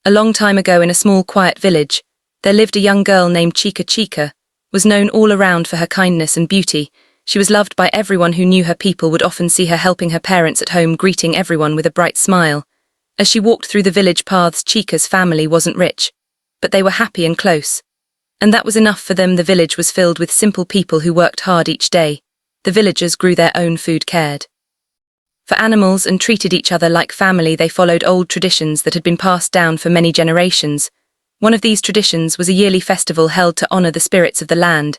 A long time ago in a small quiet village, there lived a young girl named Chica. Chica was known all around for her kindness and beauty. She was loved by everyone who knew her. People would often see her helping her parents at home, greeting everyone with a bright smile. As she walked through the village paths, Chica's family wasn't rich, but they were happy and close. And that was enough for them. The village was filled with simple people who worked hard each day. The villagers grew their own food, cared for animals, and treated each other like family. They followed old traditions that had been passed down for many generations. One of these traditions was a yearly festival held to honor the spirits of the land.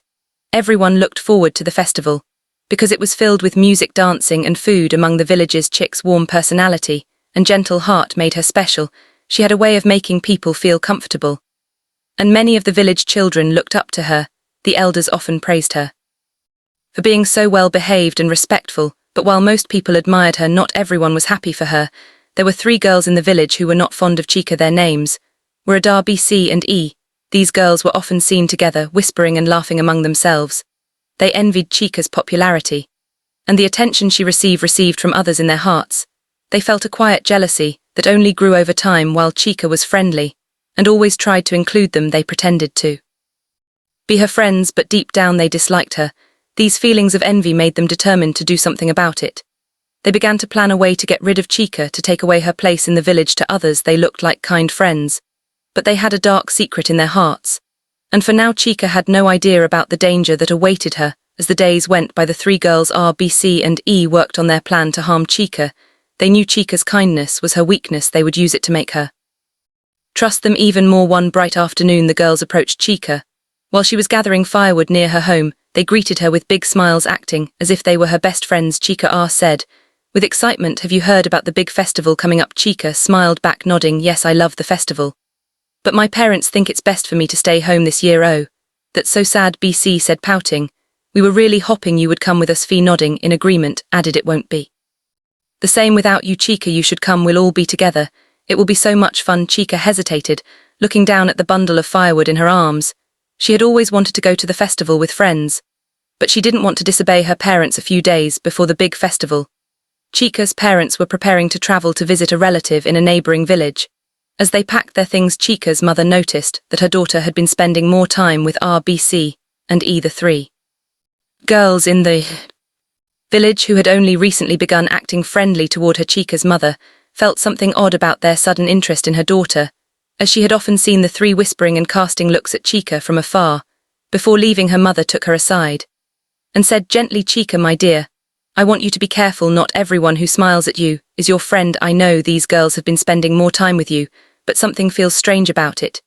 Everyone looked forward to the festival, because it was filled with music, dancing, and food. Among the villagers, Chica's warm personality and gentle heart made her special. She had a way of making people feel comfortable, and many of the village children looked up to her. The elders often praised her for being so well behaved and respectful. But while most people admired her, not everyone was happy for her. There were 3 girls in the village who were not fond of Chica. Their names were Ada, B, C, and E. These girls were often seen together, whispering and laughing among themselves. They envied Chica's popularity and the attention she received from others. In their hearts, they felt a quiet jealousy that only grew over time. While Chica was friendly and always tried to include them, they pretended to be her friends, but deep down they disliked her. These feelings of envy made them determined to do something about it. They began to plan a way to get rid of Chica, to take away her place in the village. To others, they looked like kind friends, but they had a dark secret in their hearts. And for now, Chica had no idea about the danger that awaited her. As the days went by, the 3 girls R, B, C, and E worked on their plan to harm Chica. They knew Chica's kindness was her weakness. They would use it to make her trust them even more. One bright afternoon, the girls approached Chica. While she was gathering firewood near her home, they greeted her with big smiles, acting as if they were her best friends. Chica R said with excitement, "Have you heard about the big festival coming up?" Chica smiled back, nodding, "Yes, I love the festival. But my parents think it's best for me to stay home this year." "Oh, that's so sad," BC said, pouting. "We were really hoping you would come with us." Fee, nodding in agreement, added, "It won't be the same without you, Chica. You should come. We'll all be together. It will be so much fun." Chica hesitated, looking down at the bundle of firewood in her arms. She had always wanted to go to the festival with friends, but she didn't want to disobey her parents. A few days before the big festival, Chica's parents were preparing to travel to visit a relative in a neighboring village. As they packed their things, Chica's mother noticed that her daughter had been spending more time with R, B, C, and E, the 3 girls in the village who had only recently begun acting friendly toward her. Chica's mother felt something odd about their sudden interest in her daughter, as she had often seen the 3 whispering and casting looks at Chica from afar. Before leaving, her mother took her aside and said gently, "Chica, my dear, I want you to be careful. Not everyone who smiles at you is your friend. I know these girls have been spending more time with you, but something feels strange about it."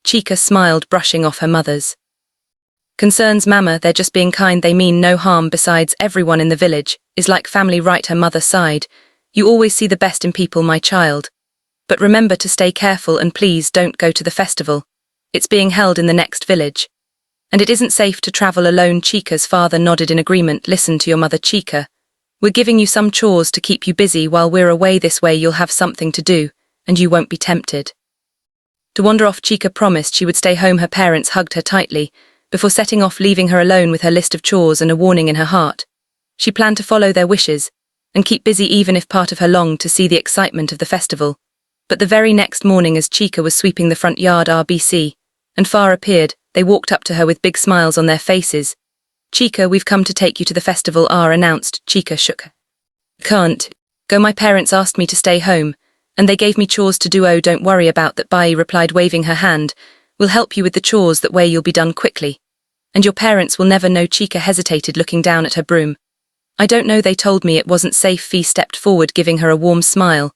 Chica smiled, brushing off her mother's concerns. "Mama, they're just being kind. They mean no harm. Besides, everyone in the village is like family, right?" Her mother sighed. "You always see the best in people, my child. But remember to stay careful, and please don't go to the festival. It's being held in the next village, and it isn't safe to travel alone." Chica's father nodded in agreement. "Listen to your mother, Chica. We're giving you some chores to keep you busy while we're away. This way you'll have something to do, and you won't be tempted to wander off." Chica promised she would stay home. Her parents hugged her tightly before setting off, leaving her alone with her list of chores and a warning in her heart. She planned to follow their wishes and keep busy, even if part of her longed to see the excitement of the festival. But the very next morning, as Chica was sweeping the front yard, RBC and Far appeared. They walked up to her with big smiles on their faces. "Chica, we've come to take you to the festival," R announced. Chica shook her. "Can't go. My parents asked me to stay home, and they gave me chores to do." "Oh, don't worry about that," Bai replied, waving her hand. "We'll help you with the chores. That way you'll be done quickly, and your parents will never know." Chica hesitated, looking down at her broom. "I don't know. They told me it wasn't safe." Fee stepped forward, giving her a warm smile.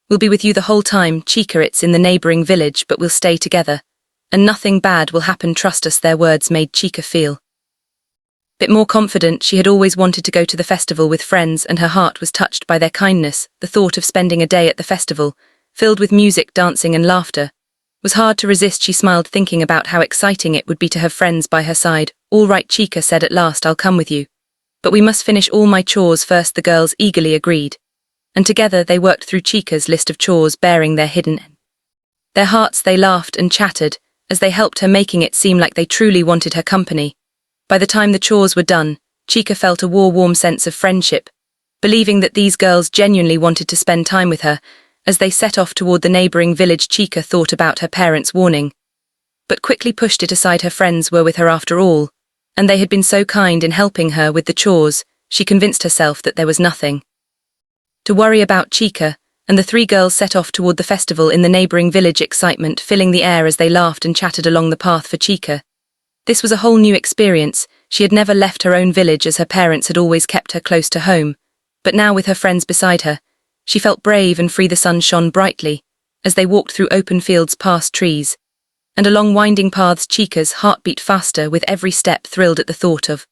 "We'll be with you the whole time, Chica. It's in the neighboring village, but we'll stay together, and nothing bad will happen. Trust us." Their words made Chica feel a bit more confident. She had always wanted to go to the festival with friends, and her heart was touched by their kindness. The thought of spending a day at the festival, filled with music, dancing, and laughter, was hard to resist. She smiled, thinking about how exciting it would be to have friends by her side. "All right," Chica said at last, "I'll come with you. But we must finish all my chores first." The girls eagerly agreed, and together they worked through Chica's list of chores, bearing their hearts. They laughed and chattered as they helped her, making it seem like they truly wanted her company. By the time the chores were done, Chica felt a warm sense of friendship, believing that these girls genuinely wanted to spend time with her. As they set off toward the neighboring village, Chica thought about her parents' warning, but quickly pushed it aside. Her friends were with her after all, and they had been so kind in helping her with the chores. She convinced herself that there was nothing to worry about. Chica and the three girls set off toward the festival in the neighboring village, excitement filling the air as they laughed and chatted along the path. For Chica, this was a whole new experience. She had never left her own village, as her parents had always kept her close to home, but now with her friends beside her, she felt brave and free. The sun shone brightly as they walked through open fields, past trees, and along winding paths. Chica's heart beat faster with every step, thrilled at the thought of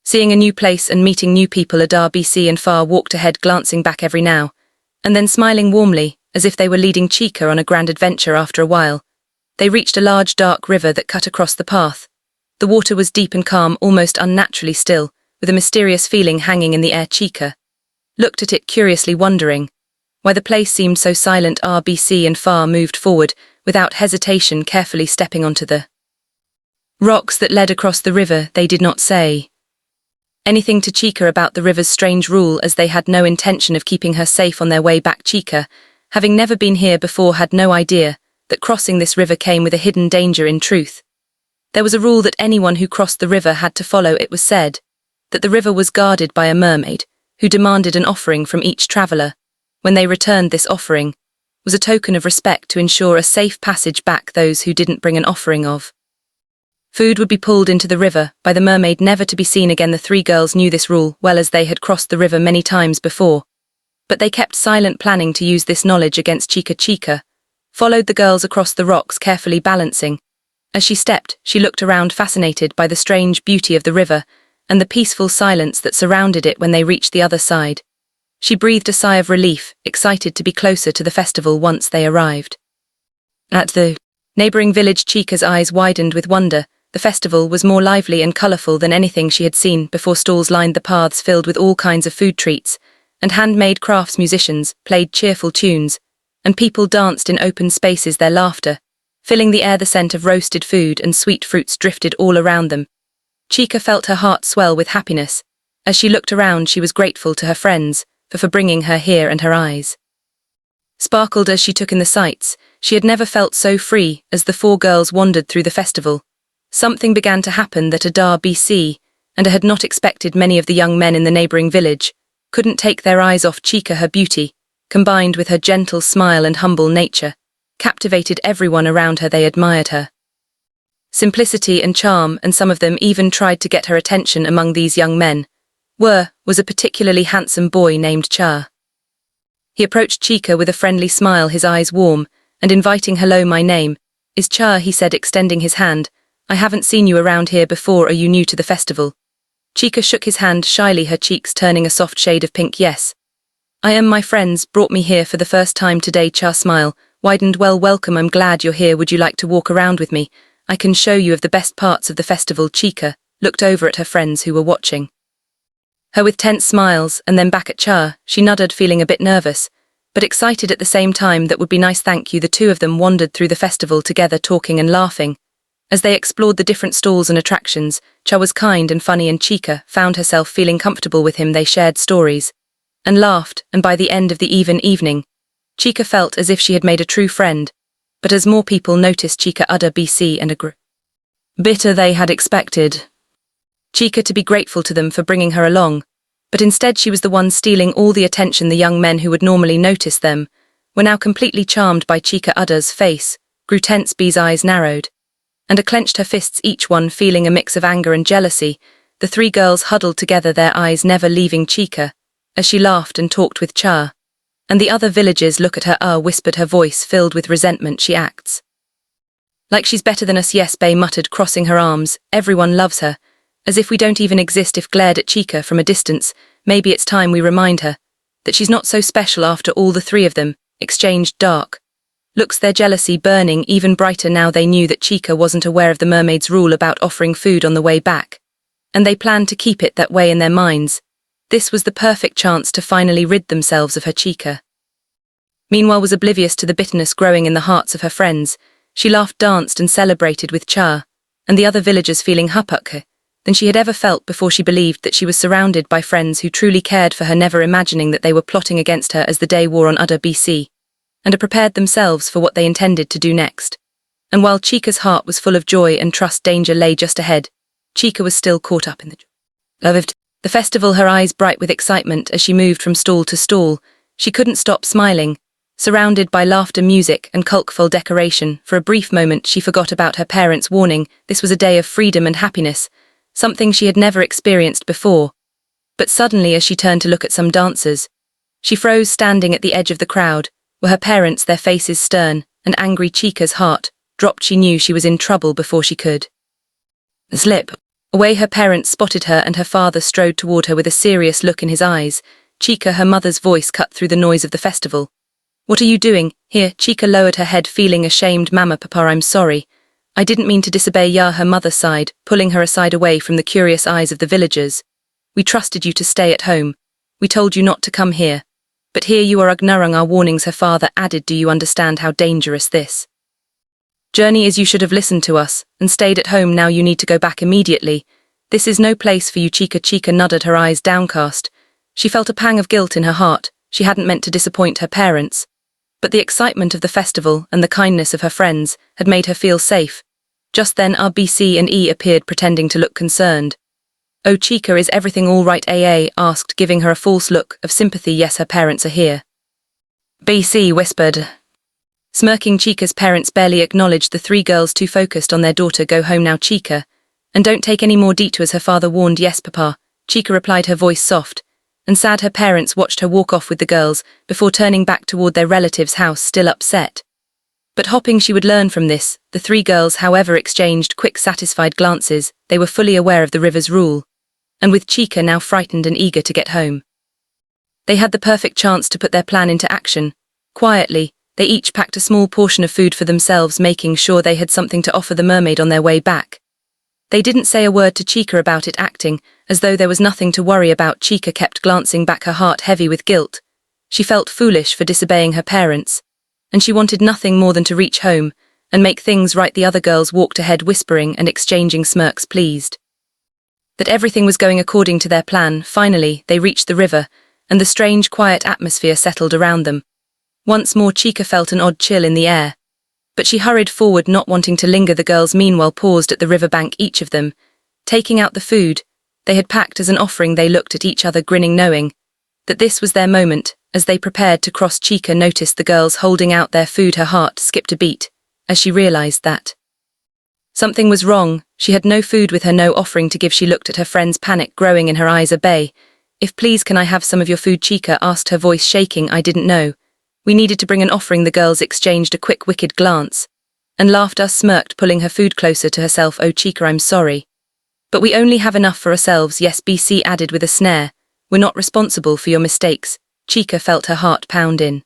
seeing a new place and meeting new people. Adar, BC and Far walked ahead, glancing back every now and then smiling warmly, as if they were leading Chica on a grand adventure. After a while, they reached a large dark river that cut across the path. The water was deep and calm, almost unnaturally still, with a mysterious feeling hanging in the air. Chica looked at it curiously, wondering why the place seemed so silent. RBC and Far moved forward without hesitation, carefully stepping onto the rocks that led across the river. They did not say anything to Chica about the river's strange rule, as they had no intention of keeping her safe on their way back. Chica, having never been here before, had no idea that crossing this river came with a hidden danger. In truth, there was a rule that anyone who crossed the river had to follow. It was said that the river was guarded by a mermaid, who demanded an offering from each traveler. When they returned, this offering was a token of respect to ensure a safe passage back. Those who didn't bring an offering of food would be pulled into the river by the mermaid, never to be seen again. The three girls knew this rule well, as they had crossed the river many times before, but they kept silent, planning to use this knowledge against Chica. Chica followed the girls across the rocks, carefully balancing. As she stepped, she looked around, fascinated by the strange beauty of the river and the peaceful silence that surrounded it. When they reached the other side, she breathed a sigh of relief, excited to be closer to the festival. Once they arrived at the neighboring village, Chica's eyes widened with wonder. The festival was more lively and colorful than anything she had seen before. Stalls lined the paths, filled with all kinds of food treats and handmade crafts. Musicians played cheerful tunes, and people danced in open spaces, their laughter filling the air. The scent of roasted food and sweet fruits drifted all around them. Chica felt her heart swell with happiness. As she looked around, she was grateful to her friends for bringing her here, and her eyes sparkled as she took in the sights. She had never felt so free. As the four girls wandered through the festival, something began to happen that Adar, BC and had not expected. Many of the young men in the neighboring village couldn't take their eyes off Chica. Her beauty, combined with her gentle smile and humble nature, captivated everyone around her. They admired her simplicity and charm, and some of them even tried to get her attention. Among these young men was a particularly handsome boy named Cha. He approached Chica with a friendly smile, his eyes warm and inviting. "Hello, my name is Cha," he said, extending his hand. "I haven't seen you around here before. Are you new to the festival?" Chica shook his hand shyly, her cheeks turning a soft shade of pink. "Yes, I am. My friends brought me here for the first time today." Cha's smile widened. "Well, welcome. I'm glad you're here. Would you like to walk around with me? I can show you of the best parts of the festival." Chica looked over at her friends who were watching her with tense smiles, and then back at Cha. She nodded, feeling a bit nervous, but excited at the same time. "That would be nice, thank you." The two of them wandered through the festival together, talking and laughing. As they explored the different stalls and attractions, Cha was kind and funny, and Chica found herself feeling comfortable with him. They shared stories and laughed, and by the end of the evening, Chica felt as if she had made a true friend. But as more people noticed Chica, Udder, BC and a bitter they had expected Chica to be grateful to them for bringing her along, but instead she was the one stealing all the attention. The young men who would normally notice them were now completely charmed by Chica. Udder's face grew tense, B's eyes narrowed, and clenched her fists, each one feeling a mix of anger and jealousy. The three girls huddled together, their eyes never leaving Chica, as she laughed and talked with Cha. "And the other villagers look at her," whispered, her voice filled with resentment. "She acts like she's better than us." "Yes," Bay muttered, crossing her arms. "Everyone loves her, as if we don't even exist." If glared at Chica from a distance, "Maybe it's time we remind her that she's not so special after all." The three of them exchanged dark looks, their jealousy burning even brighter now. They knew that Chica wasn't aware of the mermaid's rule about offering food on the way back, and they planned to keep it that way in their minds. This was the perfect chance to finally rid themselves of her. Chica, meanwhile, was oblivious to the bitterness growing in the hearts of her friends. She laughed, danced and celebrated with Cha and the other villagers, feeling happier than she had ever felt before. She believed that she was surrounded by friends who truly cared for her, never imagining that they were plotting against her. As the day wore on, Udder, BC and prepared themselves for what they intended to do next. And while Chica's heart was full of joy and trust danger lay just ahead, Chica was still caught up in the festival, her eyes bright with excitement as she moved from stall to stall. She couldn't stop smiling. Surrounded by laughter, music, and colorful decoration, for a brief moment she forgot about her parents' warning. This was a day of freedom and happiness, something she had never experienced before. But suddenly, as she turned to look at some dancers, she froze, standing at the edge of the crowd, were her parents, their faces stern and angry. Chica's heart dropped. She knew she was in trouble before she could slip away. Her parents spotted her, and her father strode toward her with a serious look in his eyes. Chica, her mother's voice cut through the noise of the festival. "What are you doing here?" Chica lowered her head, feeling ashamed. "Mama, Papa, I'm sorry. I didn't mean to disobey ya," her mother sighed, pulling her aside away from the curious eyes of the villagers. "We trusted you to stay at home. We told you not to come here. But here you are ignoring our warnings," her father added. "Do you understand how dangerous this journey is? You should have listened to us and stayed at home. Now you need to go back immediately. This is no place for you." Chica nodded, her eyes downcast. She felt a pang of guilt in her heart. She hadn't meant to disappoint her parents. But the excitement of the festival and the kindness of her friends had made her feel safe. Just then RBC and E appeared, pretending to look concerned. "Oh, Chica, is everything all right?" AA asked, giving her a false look of sympathy. "Yes, her parents are here," BC whispered. Smirking, Chica's parents barely acknowledged the three girls, too focused on their daughter. "Go home now, Chica, and don't take any more detours," her father warned. "Yes, Papa," Chica replied, her voice soft and sad. Her parents watched her walk off with the girls before turning back toward their relative's house, still upset. But hoping she would learn from this, the three girls, however, exchanged quick, satisfied glances. They were fully aware of the river's rule, and with Chica now frightened and eager to get home, they had the perfect chance to put their plan into action. Quietly, they each packed a small portion of food for themselves, making sure they had something to offer the mermaid on their way back. They didn't say a word to Chica about it, acting as though there was nothing to worry about. Chica kept glancing back, her heart heavy with guilt. She felt foolish for disobeying her parents, and she wanted nothing more than to reach home and make things right. The other girls walked ahead, whispering and exchanging smirks, pleased that everything was going according to their plan. Finally, they reached the river, and the strange, quiet atmosphere settled around them. Once more, Chica felt an odd chill in the air, but she hurried forward, not wanting to linger. The girls meanwhile paused at the riverbank, each of them taking out the food they had packed as an offering. They looked at each other, grinning, knowing that this was their moment. As they prepared to cross, Chica noticed the girls holding out their food. Her heart skipped a beat as she realized that something was wrong. She had no food with her, no offering to give. She looked at her friends, panic growing in her eyes. "Obey. If please, can I have some of your food?" Chica asked, her voice shaking. "I didn't know we needed to bring an offering." The girls exchanged a quick, wicked glance and laughter, smirked, pulling her food closer to herself. "Oh, Chica, I'm sorry, but we only have enough for ourselves." "Yes," BC added with a snare. "We're not responsible for your mistakes." Chica felt her heart pound in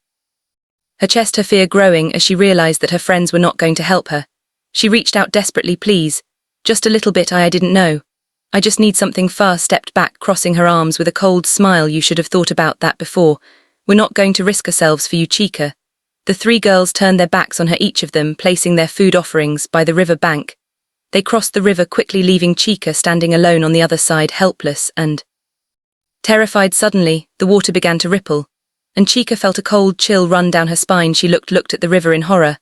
her chest, her fear growing as she realized that her friends were not going to help her. She reached out desperately. "Please, just a little bit. I didn't know. I just need something." Far stepped back, crossing her arms with a cold smile. "You should have thought about that before. We're not going to risk ourselves for you, Chica." The three girls turned their backs on her, each of them placing their food offerings by the river bank. They crossed the river quickly, leaving Chica standing alone on the other side, helpless and terrified. Suddenly, the water began to ripple, and Chica felt a cold chill run down her spine. She looked at the river in horror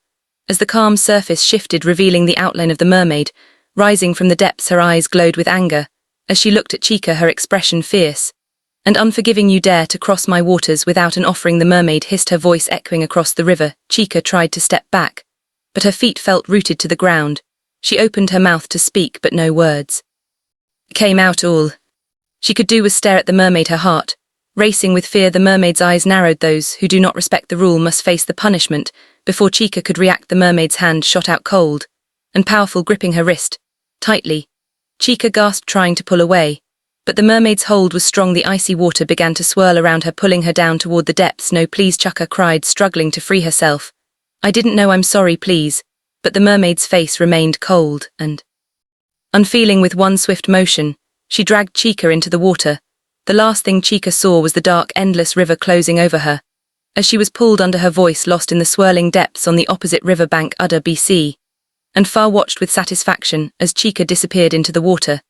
as the calm surface shifted, revealing the outline of the mermaid. Rising from the depths, her eyes glowed with anger as she looked at Chica, her expression fierce and unforgiving. "You dare to cross my waters without an offering?" the mermaid hissed, her voice echoing across the river. Chica tried to step back, but her feet felt rooted to the ground. She opened her mouth to speak, but no words came out. All she could do was stare at the mermaid, her heart racing with fear. The mermaid's eyes narrowed. "Those who do not respect the rule must face the punishment." Before Chica could react, the mermaid's hand shot out, cold and powerful, gripping her wrist tightly. Chica gasped, trying to pull away, but the mermaid's hold was strong. The icy water began to swirl around her, pulling her down toward the depths. "No, please," Chica cried, struggling to free herself. "I didn't know. I'm sorry, please." But the mermaid's face remained cold and unfeeling. With one swift motion, she dragged Chica into the water. The last thing Chica saw was the dark, endless river closing over her as she was pulled under, her voice lost in the swirling depths on the opposite river bank. Udder BC and Far watched with satisfaction as Chica disappeared into the water.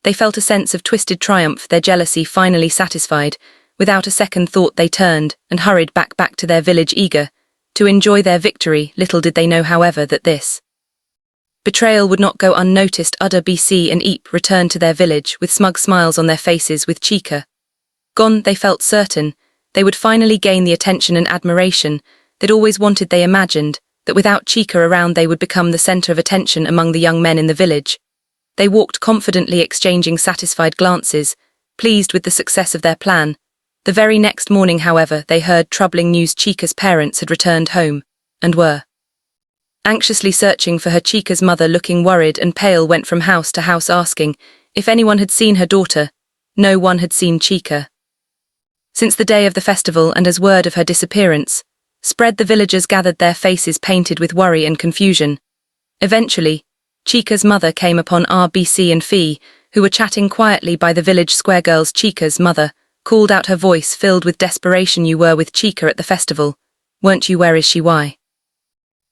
They felt a sense of twisted triumph, their jealousy finally satisfied. Without a second thought, they turned and hurried back to their village, eager to enjoy their victory. Little did they know, however, that this betrayal would not go unnoticed. Udder, BC and Eep returned to their village with smug smiles on their faces. With Chica gone, they felt certain they would finally gain the attention and admiration they'd always wanted. They imagined that without Chica around they would become the center of attention among the young men in the village. They walked confidently, exchanging satisfied glances, pleased with the success of their plan. The very next morning, however, they heard troubling news. Chica's parents had returned home and were anxiously searching for her. Chica's mother, looking worried and pale, went from house to house asking if anyone had seen her daughter. No one had seen Chica since the day of the festival, and as word of her disappearance spread, the villagers gathered, their faces painted with worry and confusion. Eventually, Chica's mother came upon RBC and Fee, who were chatting quietly by the village square. Girls, Chica's mother called out, her voice filled with desperation. You were with Chica at the festival, weren't you? Where is she? Why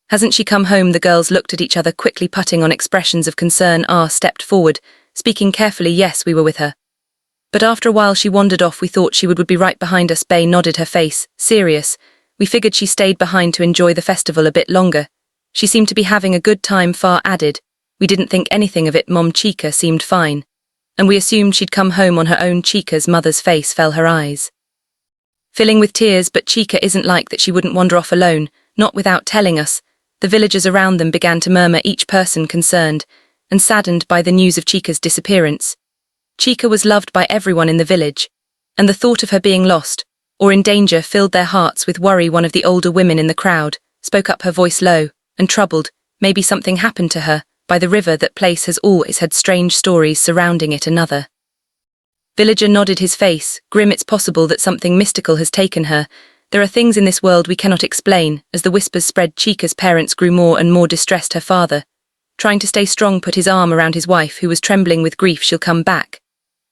hasn't she come home? The girls looked at each other quickly, putting on expressions of concern. R stepped forward, speaking carefully. Yes, we were with her, but after a while she wandered off. We thought she would be right behind us. Bay nodded, her face serious. We figured she stayed behind to enjoy the festival a bit longer. She seemed to be having a good time. Far added, we didn't think anything of it. Mom, Chica seemed fine, and we assumed she'd come home on her own. Chica's mother's face fell, her eyes filling with tears. But Chica isn't like that. She wouldn't wander off alone, not without telling us. The villagers around them began to murmur, each person concerned and saddened by the news of Chica's disappearance. Chica was loved by everyone in the village, and the thought of her being lost or in danger filled their hearts with worry. One of the older women in the crowd spoke up, her voice low and troubled. Maybe something happened to her by the river. That place has always had strange stories surrounding it. Another villager nodded, his face grim. It's possible that something mystical has taken her. There are things in this world we cannot explain. As the whispers spread, Chica's parents grew more and more distressed. Her father, trying to stay strong, put his arm around his wife, who was trembling with grief. She'll come back.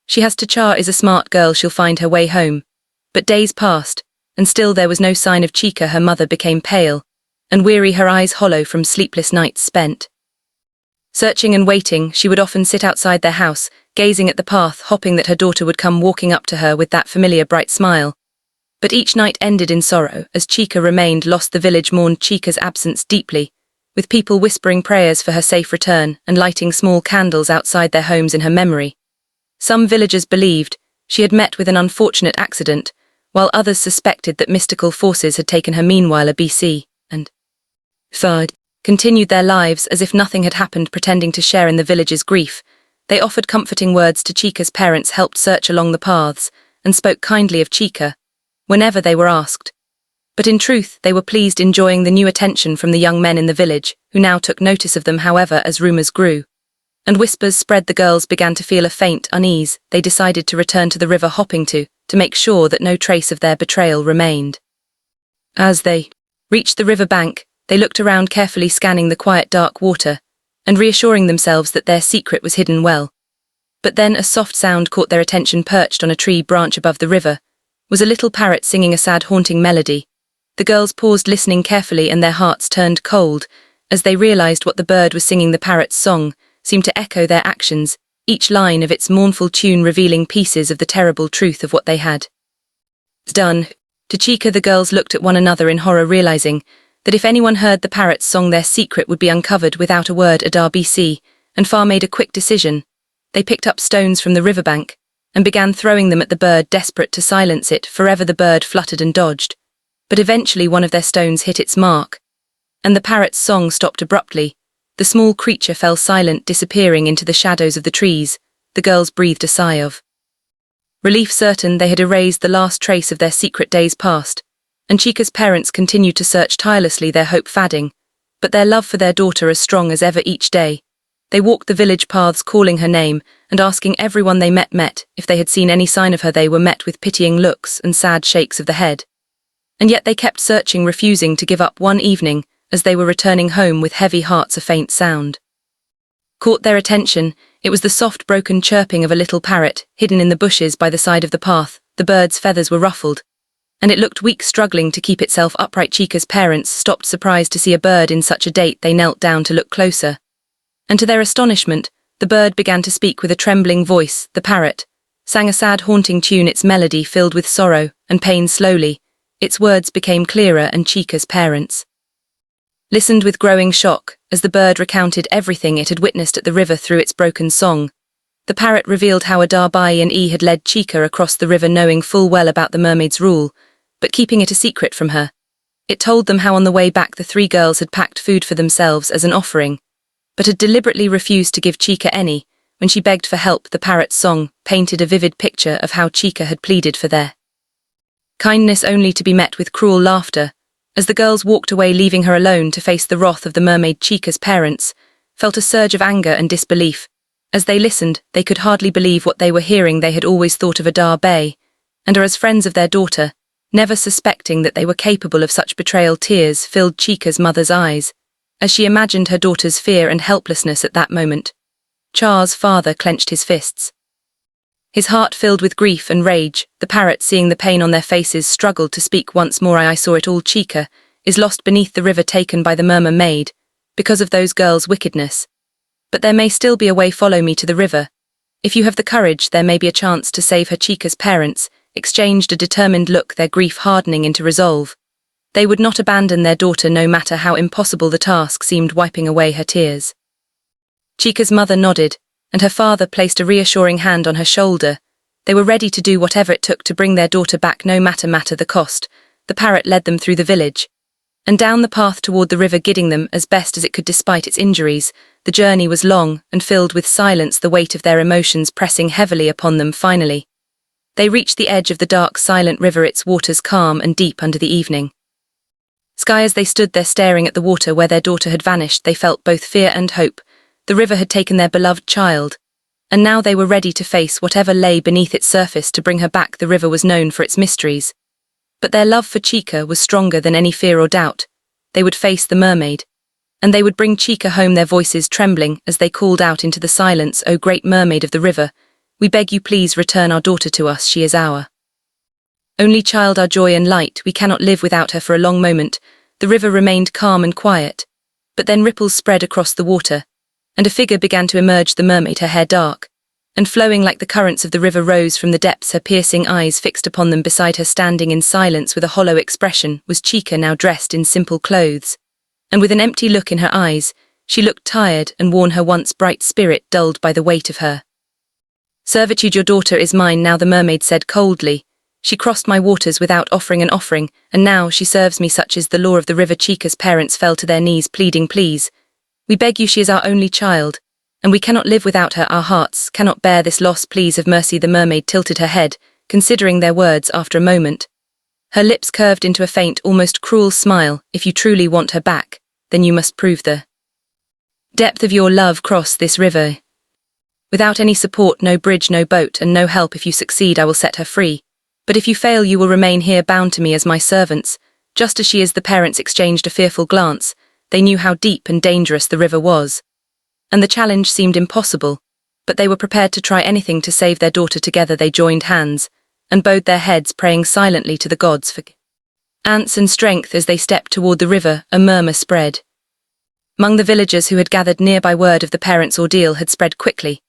She has to. Char is a smart girl. She'll find her way home. But days passed, and still there was no sign of Chica. Her mother became pale and weary, her eyes hollow from sleepless nights spent searching and waiting. She would often sit outside their house, gazing at the path, hoping that her daughter would come walking up to her with that familiar bright smile. But each night ended in sorrow, as Chica remained lost. The village mourned Chica's absence deeply, with people whispering prayers for her safe return and lighting small candles outside their homes in her memory. Some villagers believed she had met with an unfortunate accident, while others suspected that mystical forces had taken her. Meanwhile, a BC and Third continued their lives as if nothing had happened, pretending to share in the village's grief. They offered comforting words to Chica's parents, helped search along the paths, and spoke kindly of Chica whenever they were asked. But in truth, they were pleased, enjoying the new attention from the young men in the village, who now took notice of them. However, as rumors grew and whispers spread, the girls began to feel a faint unease. They decided to return to the river, hopping to make sure that no trace of their betrayal remained. As they reached the river bank, they looked around carefully, scanning the quiet dark water and reassuring themselves that their secret was hidden well. But then a soft sound caught their attention. Perched on a tree branch above the river was a little parrot singing a sad, haunting melody. The girls paused, listening carefully, and their hearts turned cold as they realized what the bird was singing. The parrot's song seemed to echo their actions, each line of its mournful tune revealing pieces of the terrible truth of what they had done. To Chica, the girls looked at one another in horror, realizing that if anyone heard the parrot's song, their secret would be uncovered. Without a word, Adar, BC and Far made a quick decision. They picked up stones from the riverbank and began throwing them at the bird, desperate to silence it forever. The bird fluttered and dodged, but eventually one of their stones hit its mark, and the parrot's song stopped abruptly. The small creature fell silent, disappearing into the shadows of the trees. The girls breathed a sigh of relief, certain they had erased the last trace of their secret. Days passed, and Chica's parents continued to search tirelessly, their hope fading, but their love for their daughter as strong as ever. Each day, they walked the village paths, calling her name and asking everyone they met if they had seen any sign of her. They were met with pitying looks and sad shakes of the head. And yet they kept searching, refusing to give up. One evening, as they were returning home with heavy hearts, a faint sound caught their attention. It was the soft, broken chirping of a little parrot, hidden in the bushes by the side of the path. The bird's feathers were ruffled, and it looked weak, struggling to keep itself upright. Chica's parents stopped, surprised to see a bird in such a state. They knelt down to look closer, and to their astonishment, the bird began to speak with a trembling voice. The parrot sang a sad, haunting tune, its melody filled with sorrow and pain. Slowly, its words became clearer and Chica's parents listened with growing shock as the bird recounted everything it had witnessed at the river through its broken song. The parrot revealed how Adar Bai and E had led Chica across the river knowing full well about the mermaid's rule, but keeping it a secret from her. It told them how on the way back the three girls had packed food for themselves as an offering, but had deliberately refused to give Chica any. When she begged for help, the parrot's song painted a vivid picture of how Chica had pleaded for their kindness only to be met with cruel laughter. As the girls walked away leaving her alone to face the wrath of the mermaid, Chica's parents felt a surge of anger and disbelief. As they listened, they could hardly believe what they were hearing. They had always thought of Adar Bai and her as friends of their daughter, never suspecting that they were capable of such betrayal. Tears filled Chica's mother's eyes as she imagined her daughter's fear and helplessness at that moment. Char's father clenched his fists, his heart filled with grief and rage. The parrot, seeing the pain on their faces, struggled to speak once more. I saw it all. Chica is lost beneath the river, taken by the Mermaid because of those girls' wickedness. But there may still be a way. Follow me to the river. If you have the courage, there may be a chance to save her. Chica's parents exchanged a determined look, their grief hardening into resolve. They would not abandon their daughter no matter how impossible the task seemed. Wiping away her tears, Chica's mother nodded, and her father placed a reassuring hand on her shoulder. They were ready to do whatever it took to bring their daughter back, no matter the cost. The parrot led them through the village and down the path toward the river, guiding them as best as it could despite its injuries. The journey was long and filled with silence, the weight of their emotions pressing heavily upon them. Finally, they reached the edge of the dark, silent river, its waters calm and deep under the evening sky. As they stood there staring at the water where their daughter had vanished, they felt both fear and hope. The river had taken their beloved child, and now they were ready to face whatever lay beneath its surface to bring her back. The river was known for its mysteries, but their love for Chica was stronger than any fear or doubt. They would face the mermaid, and they would bring Chica home. Their voices trembling as they called out into the silence, "O great mermaid of the river, we beg you, please return our daughter to us. She is our only child, our joy and light. We cannot live without her." For a long moment, the river remained calm and quiet, but then ripples spread across the water, and a figure began to emerge. The mermaid, her hair dark and flowing like the currents of the river, rose from the depths, her piercing eyes fixed upon them. Beside her, standing in silence with a hollow expression, was Chica, now dressed in simple clothes, and with an empty look in her eyes. She looked tired and worn, her once bright spirit dulled by the weight of her servitude. "Your daughter is mine now," the mermaid said coldly. "She crossed my waters without offering an offering, and now she serves me. Such is the law of the river." Chica's parents fell to their knees, pleading, "Please, we beg you, she is our only child, and we cannot live without her. Our hearts cannot bear this loss. Please have mercy." The mermaid tilted her head, considering their words. After a moment, her lips curved into a faint, almost cruel smile. "If you truly want her back, then you must prove the depth of your love. Cross this river without any support, no bridge, no boat, and no help. If you succeed, I will set her free. But if you fail, you will remain here, bound to me as my servants, just as she is." The parents exchanged a fearful glance. They knew how deep and dangerous the river was, and the challenge seemed impossible, but they were prepared to try anything to save their daughter. Together they joined hands and bowed their heads, praying silently to the gods for guidance and strength. As they stepped toward the river, a murmur spread among the villagers who had gathered nearby. Word of the parents' ordeal had spread quickly,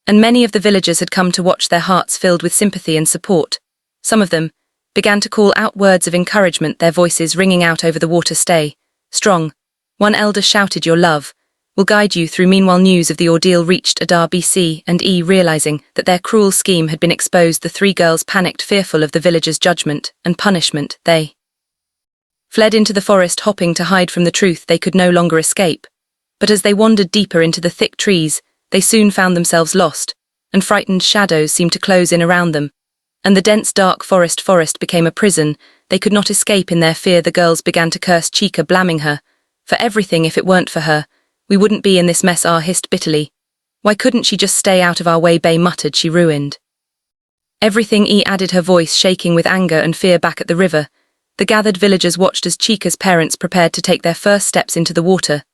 and many of the villagers had come to watch, their hearts filled with sympathy and support. Some of them began to call out words of encouragement, their voices ringing out over the water. "Stay strong," one elder shouted. "Your love will guide you through." Meanwhile, news of the ordeal reached Adar Bai and E. Realizing that their cruel scheme had been exposed, the three girls panicked, fearful of the villagers' judgment and punishment. They fled into the forest, hoping to hide from the truth they could no longer escape. But as they wandered deeper into the thick trees, they soon found themselves lost, and frightened shadows seemed to close in around them, and the dense dark forest became a prison. They could not escape in their fear. The girls began to curse Chica, blaming her for everything. "If it weren't for her, we wouldn't be in this mess." Ah hissed bitterly. "Why couldn't she just stay out of our way?" Bay muttered. "She ruined everything." E added, her voice shaking with anger and fear. Back at the river, the gathered villagers watched as Chica's parents prepared to take their first steps into the water.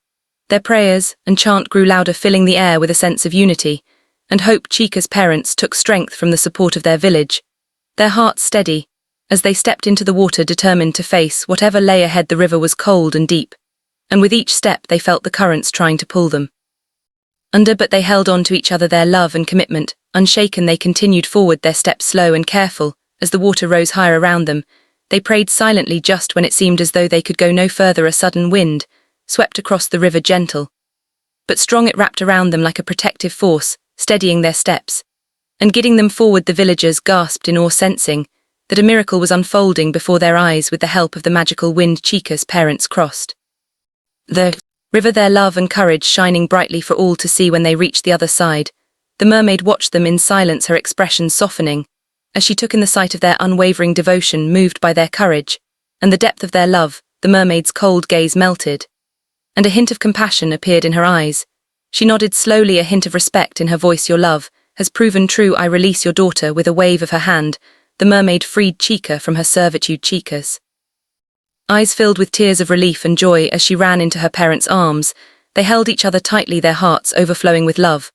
Their prayers and chant grew louder, filling the air with a sense of unity and hope. Chica's parents took strength from the support of their village, their hearts steady as they stepped into the water, determined to face whatever lay ahead. The river was cold and deep, and with each step they felt the currents trying to pull them under, but they held on to each other, their love and commitment unshaken. They continued forward, their steps slow and careful as the water rose higher around them. They prayed silently just when it seemed as though they could go no further. A sudden wind swept across the river, gentle but strong. It wrapped around them like a protective force, steadying their steps and guiding them forward. The villagers gasped in awe, sensing that a miracle was unfolding before their eyes. With the help of the magical wind, Chica's parents crossed the river, their love and courage shining brightly for all to see. When they reached the other side, the mermaid watched them in silence, her expression softening as she took in the sight of their unwavering devotion. Moved by their courage and the depth of their love, the mermaid's cold gaze melted, and a hint of compassion appeared in her eyes. She nodded slowly, a hint of respect in her voice. Your love has proven true. I release your daughter. With a wave of her hand, the mermaid freed Chica from her servitude. Chica's eyes filled with tears of relief and joy as she ran into her parents' arms. They held each other tightly, their hearts overflowing with love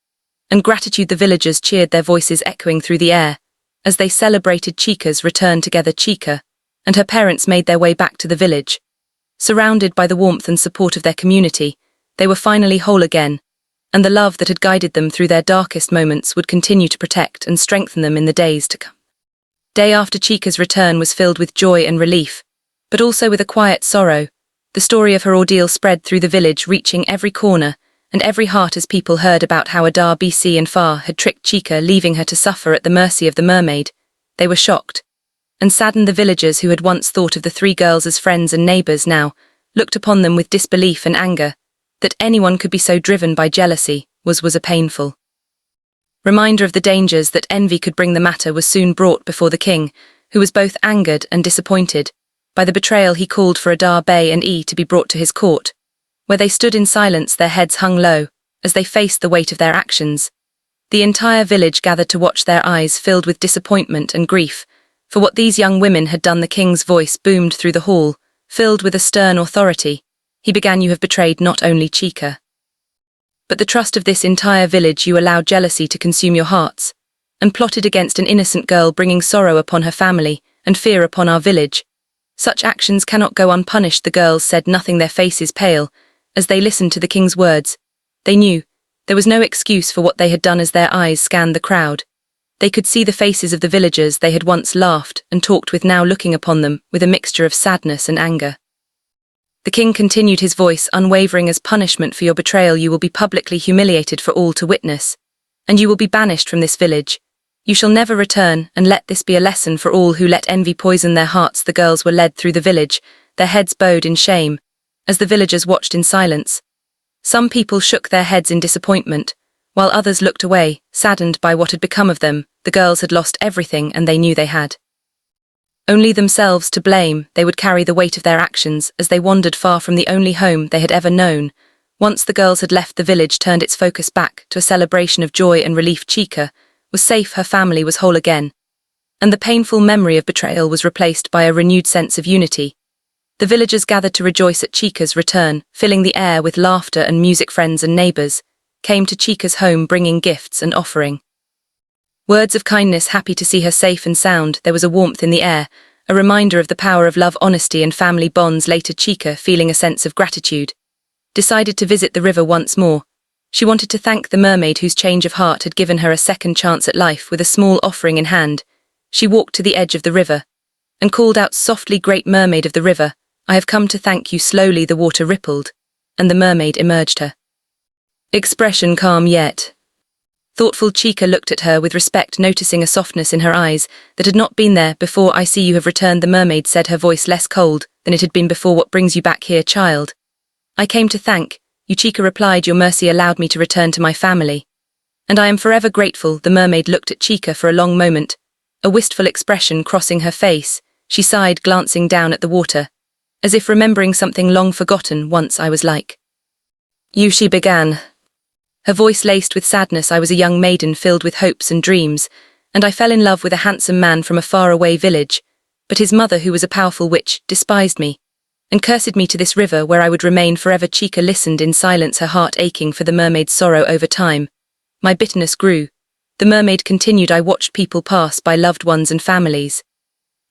and gratitude. The villagers cheered, their voices echoing through the air as they celebrated Chica's return. Together, Chica and her parents made their way back to the village. Surrounded by the warmth and support of their community, they were finally whole again, and the love that had guided them through their darkest moments would continue to protect and strengthen them in the days to come. Day after Chica's return was filled with joy and relief, but also with a quiet sorrow. The story of her ordeal spread through the village, reaching every corner and every heart as people heard about how Adar BC and Far had tricked Chica, leaving her to suffer at the mercy of the mermaid. They were shocked and saddened. The villagers who had once thought of the three girls as friends and neighbors now looked upon them with disbelief and anger. That anyone could be so driven by jealousy was a painful reminder of the dangers that envy could bring. The matter was soon brought before the king, who was both angered and disappointed by the betrayal. He called for Adar Bey and E to be brought to his court, where they stood in silence, their heads hung low as they faced the weight of their actions. The entire village gathered to watch, their eyes filled with disappointment and grief for what these young women had done. The king's voice boomed through the hall, filled with a stern authority. He began, you have betrayed not only Chica, but the trust of this entire village. You allowed jealousy to consume your hearts and plotted against an innocent girl, bringing sorrow upon her family and fear upon our village. Such actions cannot go unpunished. The girls said nothing, their faces pale as they listened to the king's words. They knew there was no excuse for what they had done. As their eyes scanned the crowd, they could see the faces of the villagers they had once laughed and talked with, now looking upon them with a mixture of sadness and anger. The king continued, his voice unwavering, as punishment for your betrayal you will be publicly humiliated for all to witness, and you will be banished from this village. You shall never return, and let this be a lesson for all who let envy poison their hearts. The girls were led through the village, their heads bowed in shame, as the villagers watched in silence. Some people shook their heads in disappointment, while others looked away, saddened by what had become of them. The girls had lost everything, and they knew they had only themselves to blame. They would carry the weight of their actions as they wandered far from the only home they had ever known. Once the girls had left, the village turned its focus back to a celebration of joy and relief. Chica was safe, her family was whole again, and the painful memory of betrayal was replaced by a renewed sense of unity. The villagers gathered to rejoice at Chica's return, filling the air with laughter and music. Friends and neighbors came to Chica's home, bringing gifts and offering words of kindness, happy to see her safe and sound. There was a warmth in the air, a reminder of the power of love, honesty, and family bonds. Later, Chica, feeling a sense of gratitude, decided to visit the river once more. She wanted to thank the mermaid whose change of heart had given her a second chance at life. With a small offering in hand, she walked to the edge of the river and called out softly, Great Mermaid of the river, I have come to thank you. Slowly the water rippled, and the mermaid emerged, her expression calm yet thoughtful. Chica looked at her with respect, noticing a softness in her eyes that had not been there before. I see you have returned, the mermaid said, her voice less cold than it had been before. What brings you back here, child? I came to thank you, Chica replied. Your mercy allowed me to return to my family, and I am forever grateful. The mermaid looked at Chica for a long moment, a wistful expression crossing her face. She sighed, glancing down at the water, as if remembering something long forgotten. Once I was like you, she began, her voice laced with sadness. I was a young maiden filled with hopes and dreams, and I fell in love with a handsome man from a faraway village. But his mother, who was a powerful witch, despised me and cursed me to this river where I would remain forever. Chica listened in silence, her heart aching for the mermaid's sorrow. Over time, my bitterness grew. The mermaid continued, I watched people pass by, loved ones and families,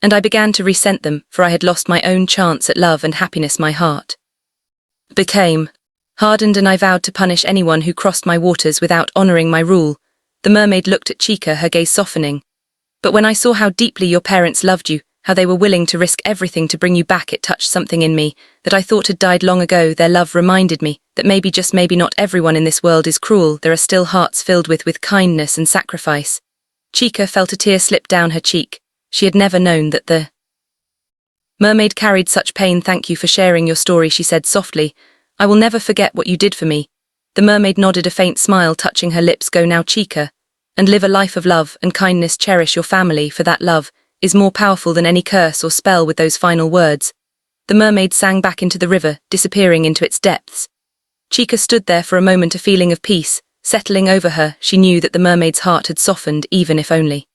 and I began to resent them, for I had lost my own chance at love and happiness. My heart became hardened, and I vowed to punish anyone who crossed my waters without honoring my rule. The mermaid looked at Chica, her gaze softening. But when I saw how deeply your parents loved you, how they were willing to risk everything to bring you back. It touched something in me that I thought had died long ago. Their love reminded me that maybe, just maybe, not everyone in this world is cruel. There are still hearts filled with kindness and sacrifice. Chica felt a tear slip down her cheek. She had never known that the mermaid carried such pain. Thank you for sharing your story, she said softly. I will never forget what you did for me. The mermaid nodded, a faint smile touching her lips. Go now, Chica, and live a life of love and kindness. Cherish your family, for that love is more powerful than any curse or spell. With those final words, the mermaid sang back into the river, disappearing into its depths. Chica stood there for a moment, a feeling of peace settling over her. She knew that the mermaid's heart had softened, even if only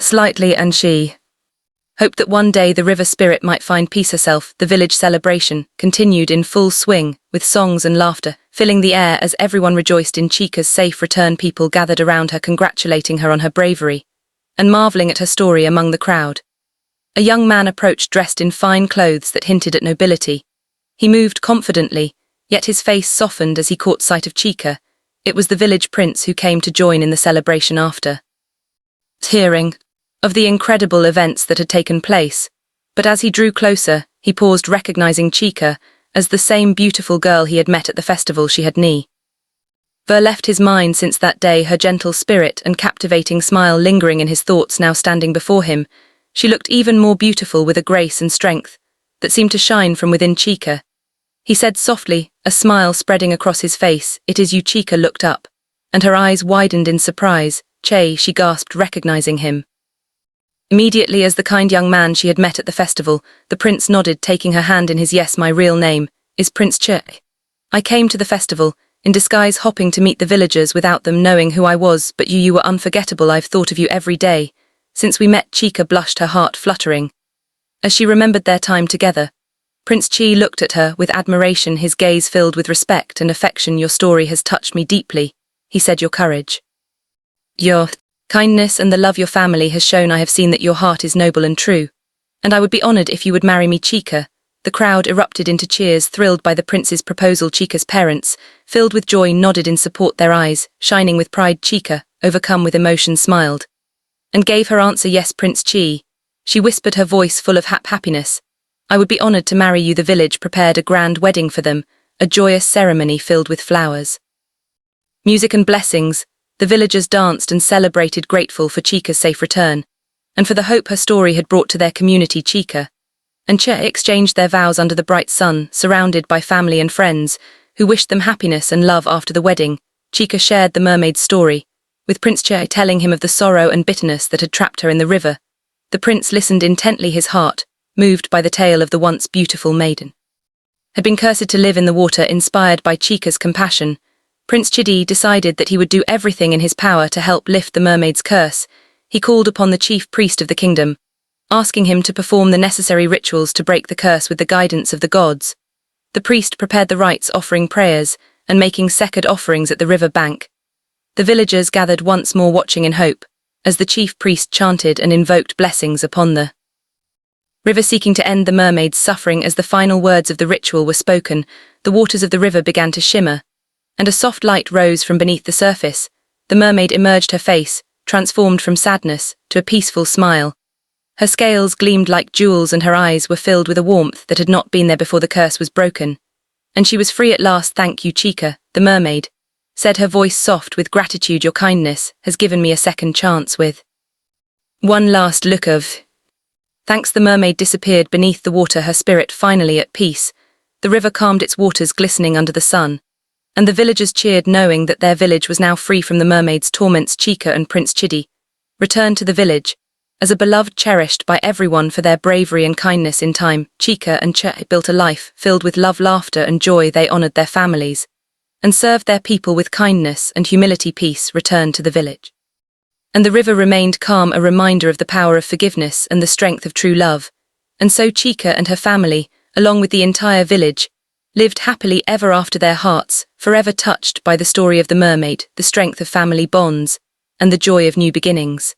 slightly, and she hoped that one day the river spirit might find peace herself. The village celebration continued in full swing, with songs and laughter filling the air as everyone rejoiced in Chica's safe return. People gathered around her, congratulating her on her bravery and marveling at her story. Among the crowd, a young man approached, dressed in fine clothes that hinted at nobility. He moved confidently, yet his face softened as he caught sight of Chica. It was the village prince who came to join in the celebration. After hearing of the incredible events that had taken place, but as he drew closer, he paused, recognizing Chica as the same beautiful girl he had met at the festival. She had never left his mind since that day, her gentle spirit and captivating smile lingering in his thoughts. Now standing before him, she looked even more beautiful, with a grace and strength that seemed to shine from within. Chica, he said softly, a smile spreading across his face. It is you. Chica looked up, and her eyes widened in surprise. Che, she gasped, recognizing him immediately as the kind young man she had met at the festival. The prince nodded, taking her hand in his. Yes, my real name is Prince Che. I came to the festival in disguise, hoping to meet the villagers without them knowing who I was, but you were unforgettable. I've thought of you every day since we met. Chica blushed, her heart fluttering as she remembered their time together. Prince Chi looked at her with admiration, his gaze filled with respect and affection. Your story has touched me deeply, he said. Your courage, your kindness, and the love your family has shown. I have seen that your heart is noble and true, and I would be honored if you would marry me. Chica. The crowd erupted into cheers, thrilled by the prince's proposal. Chica's parents, filled with joy, nodded in support, their eyes shining with pride. Chica, overcome with emotion, smiled and gave her answer. Yes, Prince Chi, she whispered, her voice full of happiness. I would be honored to marry you. The village prepared a grand wedding for them, a joyous ceremony filled with flowers, music and blessings. The villagers danced and celebrated, grateful for Chica's safe return and for the hope her story had brought to their community. Chica and Che exchanged their vows under the bright sun, surrounded by family and friends who wished them happiness and love. After the wedding, Chica shared the mermaid's story, with Prince Che telling him of the sorrow and bitterness that had trapped her in the river. The prince listened intently, his heart moved by the tale of the once beautiful maiden had been cursed to live in the water. Inspired by Chica's compassion, Prince Chidi decided that he would do everything in his power to help lift the mermaid's curse. He called upon the chief priest of the kingdom, asking him to perform the necessary rituals to break the curse with the guidance of the gods. The priest prepared the rites, offering prayers and making sacred offerings at the river bank. The villagers gathered once more, watching in hope as the chief priest chanted and invoked blessings upon the river, seeking to end the mermaid's suffering. As the final words of the ritual were spoken, the waters of the river began to shimmer, and a soft light rose from beneath the surface. The mermaid emerged, her face transformed from sadness to a peaceful smile. Her scales gleamed like jewels and her eyes were filled with a warmth that had not been there before the curse was broken. And she was free at last. Thank you, Chica, the mermaid said, her voice soft with gratitude. Your kindness has given me a second chance. With one last look of thanks, the mermaid disappeared beneath the water, her spirit finally at peace. The river calmed, its waters glistening under the sun, and the villagers cheered, knowing that their village was now free from the mermaid's torments. Chica and Prince Chidi returned to the village as a beloved, cherished by everyone for their bravery and kindness. In time, Chica and Che built a life filled with love, laughter, and joy. They honored their families and served their people with kindness and humility. Peace returned to the village, and the river remained calm, a reminder of the power of forgiveness and the strength of true love. And so Chica and her family, along with the entire village, lived happily ever after, their hearts forever touched by the story of the mermaid, the strength of family bonds, and the joy of new beginnings.